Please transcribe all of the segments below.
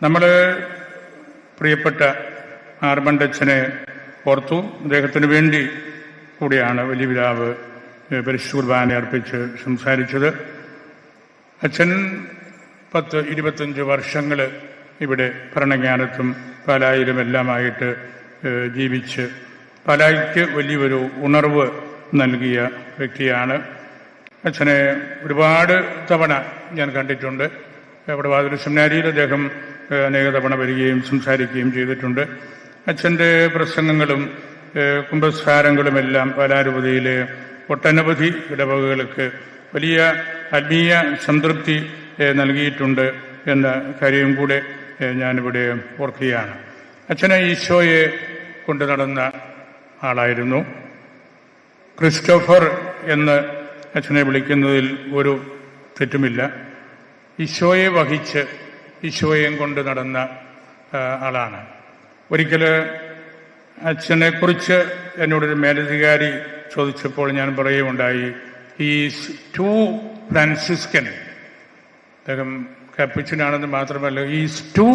നമ്മൾ പ്രിയപ്പെട്ട ആർമണ്ടച്ചനെ ഓർത്തു. അദ്ദേഹത്തിന് വേണ്ടി കൂടിയാണ് വലിയ പിതാവ് പരിശുദ്ധ കുർബാന അർപ്പിച്ച് സംസാരിച്ചത്. അച്ഛൻ 10-25 വർഷങ്ങൾ ഇവിടെ ഭരണജ്ഞാനത്തും പാലായിലുമെല്ലാമായിട്ട് ജീവിച്ച് പാലായിക്ക് വലിയൊരു ഉണർവ് നൽകിയ വ്യക്തിയാണ്. അച്ഛനെ ഒരുപാട് തവണ ഞാൻ കണ്ടിട്ടുണ്ട്. അവിടെ വാതിൽ സെമിനാരിയിൽ അദ്ദേഹം അനേക തവണ വരികയും സംസാരിക്കുകയും ചെയ്തിട്ടുണ്ട്. അച്ഛൻ്റെ പ്രസംഗങ്ങളും കുംഭസാരങ്ങളുമെല്ലാം പാലാരൂപതയിലെ ഒട്ടനവധി ഇടവകകൾക്ക് വലിയ ആത്മീയ സംതൃപ്തി നൽകിയിട്ടുണ്ട് എന്ന കാര്യം കൂടെ ഞാനിവിടെ ഓർക്കുകയാണ്. അച്ഛനെ ഈശോയെ കൊണ്ടു നടന്ന ആളായിരുന്നു. ക്രിസ്റ്റോഫർ എന്ന് അച്ഛനെ വിളിക്കുന്നതിൽ ഒരു തെറ്റുമില്ല. ഈശോയെ വഹിച്ച് ഈശോയെയും കൊണ്ട് നടന്ന ആളാണ്. ഒരിക്കൽ അച്ഛനെക്കുറിച്ച് എന്നോടൊരു മേലധികാരി ചോദിച്ചപ്പോൾ ഞാൻ പറയുകയുണ്ടായി, ഈസ് ടു ഫ്രാൻസിസ്കൻ. അദ്ദേഹം കാപ്പുച്ചിനാണെന്ന് മാത്രമല്ല, ഈസ് ടു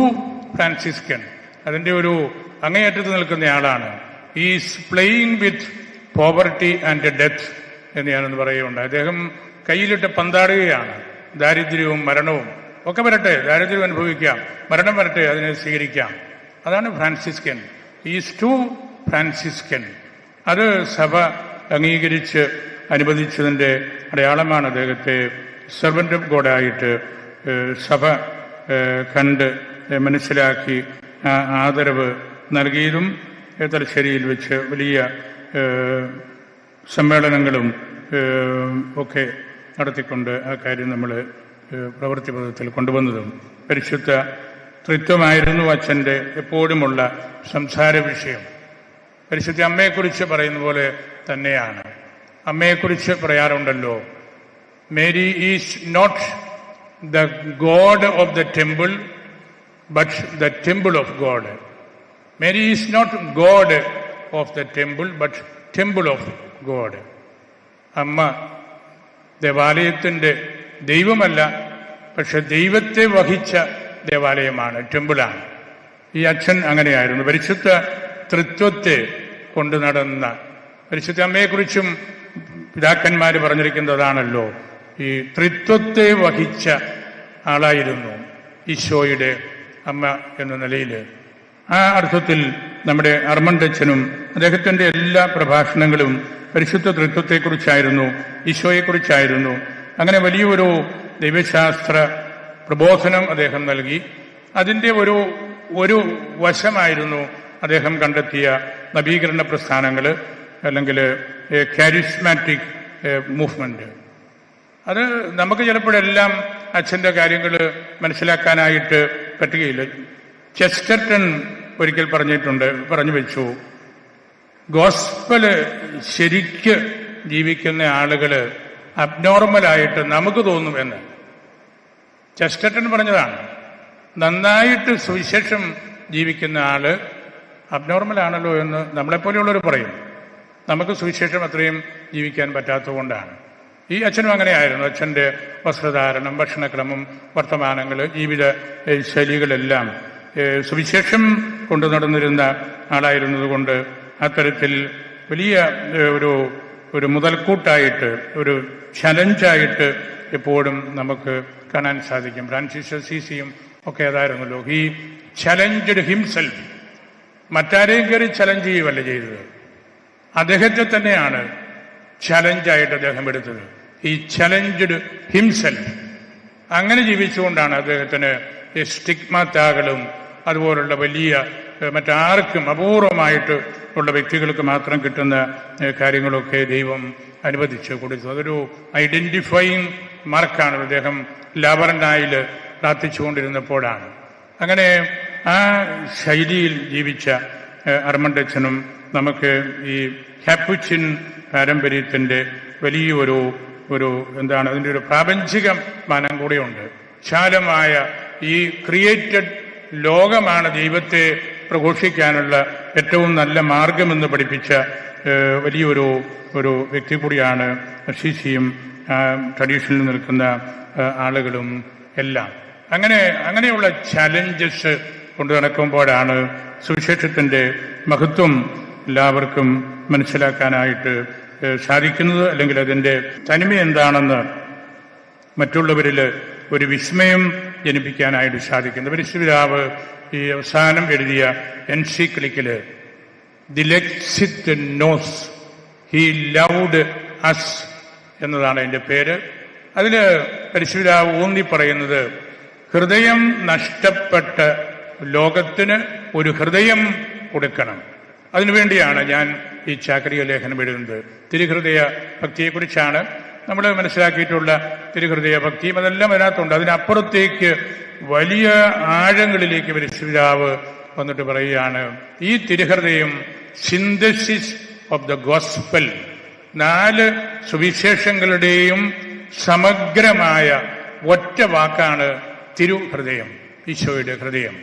ഫ്രാൻസിസ്കൻ. അതിൻ്റെ ഒരു അങ്ങേയറ്റത്ത് നിൽക്കുന്ന ആളാണ്. Is playing with poverty and death എന്ന് ഞാനൊന്ന് പറയുകയുണ്ടായി. അദ്ദേഹം കയ്യിലിട്ട് പന്താടുകയാണ്. ദാരിദ്ര്യവും മരണവും ഒക്കെ വരട്ടെ, ദാരിദ്ര്യം അനുഭവിക്കാം, മരണം വരട്ടെ, അതിനെ സ്വീകരിക്കാം. അതാണ് ഫ്രാൻസിസ്കൻ. Is to Franciscan. അത് സഭ അംഗീകരിച്ച് അനുവദിച്ചതിൻ്റെ അടയാളമാണ്. അദ്ദേഹത്തെ സെർവൻ്റ് ഓഫ് ഗോഡായിട്ട് സഭ കണ്ട് മനസ്സിലാക്കി ആദരവ് നൽകിയതും തലശ്ശേരിയിൽ വെച്ച് വലിയ സമ്മേളനങ്ങളും ഒക്കെ നടത്തിക്കൊണ്ട് ആ കാര്യം നമ്മൾ പ്രവൃത്തിപഥത്തിൽ കൊണ്ടുവന്നതും. പരിശുദ്ധ ത്രിത്വമായിരുന്നു അച്ഛൻ്റെ എപ്പോഴുമുള്ള സംസാര വിഷയം. പരിശുദ്ധ അമ്മയെക്കുറിച്ച് പറയുന്ന പോലെ തന്നെയാണ്. അമ്മയെക്കുറിച്ച് പറയാറുണ്ടല്ലോ, Mary is not the God of the temple but the temple of God. Mary is not God of the temple but temple of God. അമ്മ ദേവാലയത്തിൻ്റെ ദൈവമല്ല, പക്ഷെ ദൈവത്തെ വഹിച്ച ദേവാലയമാണ്, ടെമ്പിളാണ്. ഈ അച്ഛൻ അങ്ങനെയായിരുന്നു. പരിശുദ്ധ ത്രിത്വത്തെ കൊണ്ടു നടന്ന പരിശുദ്ധ അമ്മയെക്കുറിച്ചും പിതാക്കന്മാർ പറഞ്ഞിരിക്കുന്നതാണല്ലോ, ഈ ത്രിത്വത്തെ വഹിച്ച ആളായിരുന്നു ഈശോയുടെ അമ്മ എന്ന നിലയിൽ. ആ അർത്ഥത്തിൽ നമ്മുടെ അർമണ്ടച്ചനും അദ്ദേഹത്തിൻ്റെ എല്ലാ പ്രഭാഷണങ്ങളും പരിശുദ്ധ ത്രിത്വത്തെക്കുറിച്ചായിരുന്നു, ഈശോയെക്കുറിച്ചായിരുന്നു. അങ്ങനെ വലിയൊരു ദൈവശാസ്ത്ര പ്രബോധനം അദ്ദേഹം നൽകി. അതിൻ്റെ ഒരു വശമായിരുന്നു അദ്ദേഹം കണ്ടെത്തിയ നവീകരണ പ്രസ്ഥാനങ്ങൾ, അല്ലെങ്കിൽ കാരിസ്മാറ്റിക് മൂവ്മെന്റ്. അത് നമുക്ക് ചിലപ്പോഴെല്ലാം അച്ഛൻ്റെ കാര്യങ്ങൾ മനസ്സിലാക്കാനായിട്ട് പറ്റുകയില്ല. ചെസ്റ്റർട്ടൺ ഒരിക്കൽ പറഞ്ഞു വെച്ചു, ഗോസ്പല് ശരിക്ക് ജീവിക്കുന്ന ആളുകൾ അബ്നോർമലായിട്ട് നമുക്ക് തോന്നുമെന്ന്. ചെസ്റ്റർട്ടൺ പറഞ്ഞതാണ്. നന്നായിട്ട് സുവിശേഷം ജീവിക്കുന്ന ആള് അബ്നോർമലാണല്ലോ എന്ന് നമ്മളെപ്പോലെയുള്ളവർ പറയും. നമുക്ക് സുവിശേഷം അത്രയും ജീവിക്കാൻ പറ്റാത്തതുകൊണ്ടാണ്. ഈ അച്ഛനും അങ്ങനെയായിരുന്നു. അച്ഛൻ്റെ വസ്ത്രധാരണം, ഭക്ഷണക്രമം, വർത്തമാനങ്ങൾ, ജീവിത ശൈലികളെല്ലാം സുവിശേഷം കൊണ്ടു നടന്നിരുന്ന ആളായിരുന്നതുകൊണ്ട് അത്തരത്തിൽ വലിയ ഒരു മുതൽക്കൂട്ടായിട്ട്, ഒരു ചലഞ്ചായിട്ട് എപ്പോഴും നമുക്ക് കാണാൻ സാധിക്കും. ഫ്രാൻസിസ് അസീസിയും ഒക്കെ അതായിരുന്നല്ലോ. He challenged himself. മറ്റാരെയും കയറി ചലഞ്ച് ചെയ്യുകയല്ല ചെയ്തത്, അദ്ദേഹത്തെ തന്നെയാണ് ചലഞ്ചായിട്ട് അദ്ദേഹം എടുത്തത്. ഈ ചലഞ്ചഡ് ഹിംസെൽഫ്. അങ്ങനെ ജീവിച്ചുകൊണ്ടാണ് അദ്ദേഹത്തിന് ഈ സ്റ്റിഗ്മാറ്റാകളും അതുപോലുള്ള വലിയ മറ്റാർക്കും അപൂർവമായിട്ട് ഉള്ള വ്യക്തികൾക്ക് മാത്രം കിട്ടുന്ന കാര്യങ്ങളൊക്കെ ദൈവം അനുവദിച്ച് കൊടുത്തു. അതൊരു ഐഡന്റിഫയിങ് മാർക്കാണ്. അദ്ദേഹം ലാബറനായിൽ പ്രാർത്ഥിച്ചുകൊണ്ടിരുന്നപ്പോഴാണ്. അങ്ങനെ ആ ശൈലിയിൽ ജീവിച്ച അർമണ്ടച്ചനും നമുക്ക് ഈ കാപ്പുച്ചിൻ പാരമ്പര്യത്തിൻ്റെ വലിയൊരു എന്താണ് അതിൻ്റെ ഒരു പ്രാപഞ്ചിക മാനം കൂടെയുണ്ട്. വിശാലമായ ഈ ക്രിയേറ്റഡ് ലോകമാണ് ദൈവത്തെ പ്രഘോഷിക്കാനുള്ള ഏറ്റവും നല്ല മാർഗമെന്ന് പഠിപ്പിച്ച വലിയൊരു വ്യക്തി കൂടിയാണ് അസീസിയും ട്രഡീഷനിൽ നിൽക്കുന്ന ആളുകളും എല്ലാം. അങ്ങനെയുള്ള ചലഞ്ചസ് കൊണ്ടു നടക്കുമ്പോഴാണ് സുവിശേഷത്തിന്റെ മഹത്വം എല്ലാവർക്കും മനസ്സിലാക്കാനായിട്ട് സാധിക്കുന്നത്, അല്ലെങ്കിൽ അതിൻ്റെ തനിമ എന്താണെന്ന് മറ്റുള്ളവരിൽ ഒരു വിസ്മയം ജനിപ്പിക്കാനായിട്ട് സാധിക്കുന്നത്. പരിശുദ്ധപിതാവ് ഈ അവസാനം എഴുതിയ എൻസിക്ലിക്കില് ദി ലെക്സിറ്റ് നോസ് ഹി ലൗഡ് അസ് എന്നതാണ് അതിൻ്റെ പേര്. അതിൽ പരിശുദ്ധപിതാവ് ഊന്നി പറയുന്നത് ഹൃദയം നഷ്ടപ്പെട്ട ലോകത്തിന് ഒരു ഹൃദയം കൊടുക്കണം. അതിനുവേണ്ടിയാണ് ഞാൻ ഈ ചാക്രിക ലേഖനം എഴുതുന്നത്. തിരുഹൃദയ ഭക്തിയെക്കുറിച്ചാണ് നമ്മൾ മനസ്സിലാക്കിയിട്ടുള്ള തിരുഹൃദയ ഭക്തിയും അതെല്ലാം അതിനകത്തുണ്ട്. അതിനപ്പുറത്തേക്ക് വലിയ ആഴങ്ങളിലേക്ക് പരിശുദ്ധപിതാവ് വന്നിട്ട് പറയുകയാണ് ഈ തിരുഹൃദയം സിന്തസിസ് ഓഫ് ദ ഗോസ്പൽ, 4 സുവിശേഷങ്ങളുടെയും സമഗ്രമായ ഒറ്റ വാക്കാണ് തിരുഹൃദയം, ഈശോയുടെ ഹൃദയം.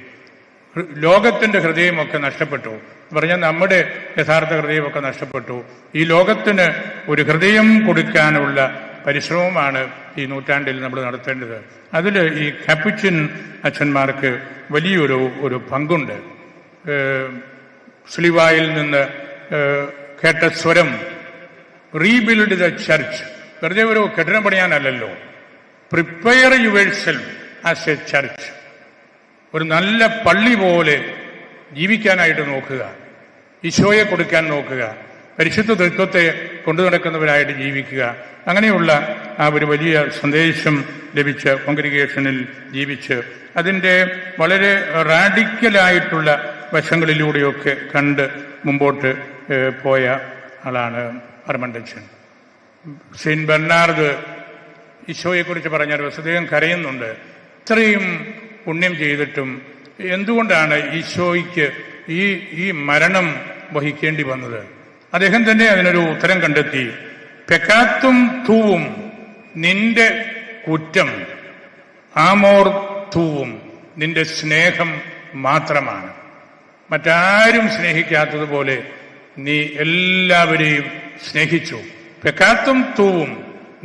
ലോകത്തിന്റെ ഹൃദയമൊക്കെ നഷ്ടപ്പെട്ടു പറഞ്ഞാൽ നമ്മുടെ യഥാർത്ഥ ഹൃദയമൊക്കെ നഷ്ടപ്പെട്ടു. ഈ ലോകത്തിന് ഒരു ഹൃദയം കൊടുക്കാനുള്ള പരിശ്രമമാണ് ഈ നൂറ്റാണ്ടിൽ നമ്മൾ നടത്തേണ്ടത്. അതിൽ ഈ കാപ്പുച്ചിൻ അച്ഛന്മാർക്ക് വലിയൊരു പങ്കുണ്ട്. സ്ലിവായിൽ നിന്ന് കേട്ട സ്വരം റീബിൽഡ് ദ ചർച്ച്, വെറുതെ ഒരു കെട്ടിടം പണിയാനല്ലല്ലോ, prepare yourself as a church, ഒരു നല്ല പള്ളി പോലെ ജീവിക്കാനായിട്ട് നോക്കുക, ഈശോയെ കൊടുക്കാൻ നോക്കുക, പരിശുദ്ധ തത്വത്തെ കൊണ്ടു നടക്കുന്നവരായിട്ട് ജീവിക്കുക. അങ്ങനെയുള്ള ആ ഒരു വലിയ സന്ദേശം ലഭിച്ച കോൺഗ്രിഗേഷനിൽ ജീവിച്ച് അതിൻ്റെ വളരെ റാഡിക്കലായിട്ടുള്ള വശങ്ങളിലൂടെയൊക്കെ കണ്ട് മുമ്പോട്ട് പോയ ആളാണ് അർമണ്ടച്ചൻ. സെയിന്റ് ബെർണാർഡ് ഈശോയെക്കുറിച്ച് പറഞ്ഞാൽ അദ്ദേഹം കരയുന്നുണ്ട്. ഇത്രയും പുണ്യം ചെയ്തിട്ടും എന്തുകൊണ്ടാണ് ഈശോയ്ക്ക് ഈ മരണം വഹിക്കേണ്ടി വന്നത്? അദ്ദേഹം തന്നെ അതിനൊരു ഉത്തരം കണ്ടെത്തി. പെക്കാത്തും തൂവും നിന്റെ കുറ്റം, ആമോർ തൂവും നിന്റെ സ്നേഹം മാത്രമാണ്. മറ്റാരും സ്നേഹിക്കാത്തതുപോലെ നീ എല്ലാവരെയും സ്നേഹിച്ചു. പെക്കാത്തും തൂവും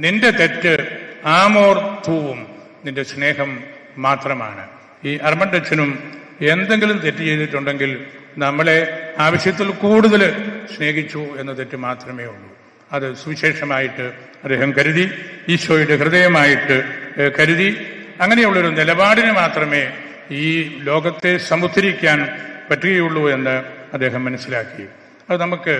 നിന്റെ തെറ്റ്, ആമോർ തൂവും നിന്റെ സ്നേഹം മാത്രമാണ്. ഈ അർമണ്ടച്ചനും എന്തെങ്കിലും തെറ്റ് ചെയ്തിട്ടുണ്ടെങ്കിൽ നമ്മളെ ആവശ്യത്തിൽ കൂടുതൽ സ്നേഹിച്ചു എന്ന തെറ്റ് മാത്രമേ ഉള്ളൂ. അത് സുവിശേഷമായിട്ട് അദ്ദേഹം കരുതി, ഈശോയുടെ ഹൃദയമായിട്ട് കരുതി. അങ്ങനെയുള്ളൊരു നിലപാടിന് മാത്രമേ ഈ ലോകത്തെ സമുദ്ധരിക്കാൻ പറ്റുകയുള്ളൂ എന്ന് അദ്ദേഹം മനസ്സിലാക്കി. അത് നമുക്ക്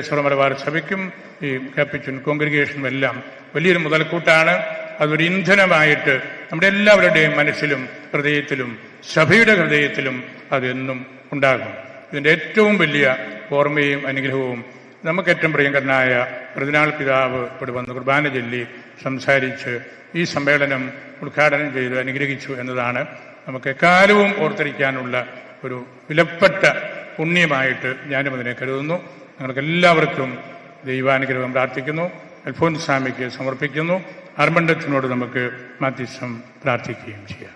സർവ്വമലബാർ സഭയ്ക്കും ഈ കാപ്പുച്ചിൻ കോൺഗ്രിഗേഷനും എല്ലാം വലിയൊരു മുതൽക്കൂട്ടാണ്. അതൊരു ഇന്ധനമായിട്ട് നമ്മുടെ എല്ലാവരുടെയും മനസ്സിലും ഹൃദയത്തിലും സഭയുടെ ഹൃദയത്തിലും അതെന്നും ഉണ്ടാകും. ഇതിൻ്റെ ഏറ്റവും വലിയ ഓർമ്മയും അനുഗ്രഹവും നമുക്ക് ഏറ്റവും പ്രിയങ്കരനായ കർദിനാൾ പിതാവ് ഇവിടെ വന്ന് കുർബാന ചൊല്ലി സംസാരിച്ച് ഈ സമ്മേളനം ഉദ്ഘാടനം ചെയ്ത് അനുഗ്രഹിച്ചു എന്നതാണ് നമുക്ക് എക്കാലവും ഓർത്തിരിക്കാനുള്ള ഒരു വിലപ്പെട്ട പുണ്യമായിട്ട് ഞാനും അതിനെ കരുതുന്നു. നിങ്ങൾക്ക് എല്ലാവർക്കും ദൈവാനുഗ്രഹം പ്രാർത്ഥിക്കുന്നു. അൽഫോൻസാമയ്ക്ക് സമർപ്പിക്കുന്നു. അർമണ്ടച്ചനോട് നമുക്ക് മാധ്യസ്ഥം പ്രാർത്ഥിക്കുകയും ചെയ്യാം.